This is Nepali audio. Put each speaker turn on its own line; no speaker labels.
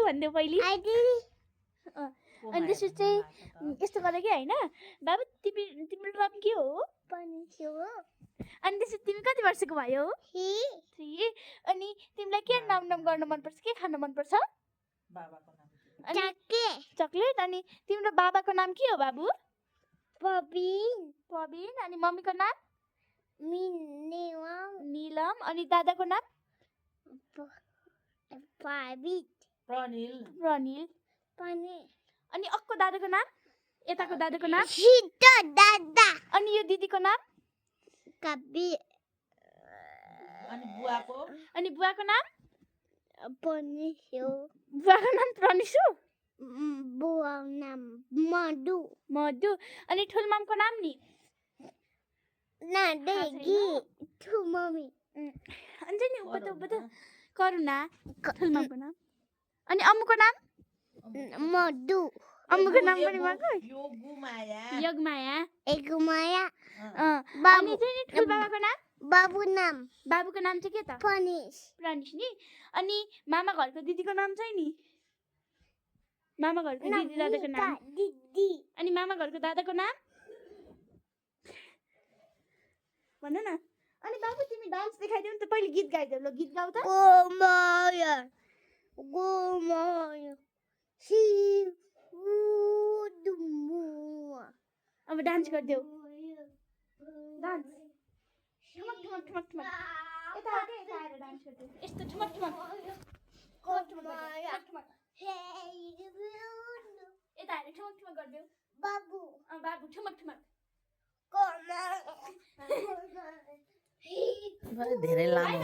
भन्देऊ पहिले अनि त्यसपछि चाहिँ यस्तो गर कि होइन बाबु तिम्रो नाम के हो अनि त्यसपछि तिमी कति वर्षको भयो 3 अनि तिमीलाई के नाम गर्न मनपर्छ के खान मनपर्छ चकलेट अनि तिम्रो बाबाको नाम के हो बाबु प्रवीण अनि मम्मीको नाम नीलम अनि दादाको नाम प्रनिल अनि अक्को दादाको नाम यताको दादाको नाम अनि यो दिदीको नाम अनि बुवाको नाम बुवाको नाम प्रनिसु मधु अनि ठुलमामको नाम नि अनि नि उभो त करुणा ठुलमामको नाम अनि अम्मुको नाम अम्मुको नाम पनि भएको योगमाया अनि चाहिँ ठुलबाबाको नाम बाबुको नाम चाहिँ के त प्रनिस नि अनि मामा घरको दिदीको नाम चाहिँ नि मामा घरको दिदी दादाको नाम अनि मामा घरको दादाको नाम भन न अनि बाबु तिमी डान्स देखाइदेऊ नि त पहिले गीत गाइदेऊ ल गीत गाउ त अब डान्स गरिदेऊ डान्स ठुमक यता आएर डान्स गरिदेऊ यस्तो ठुमक यता आएर ठुमक गरिदेऊ बाबु ठुमक
धेरै लामो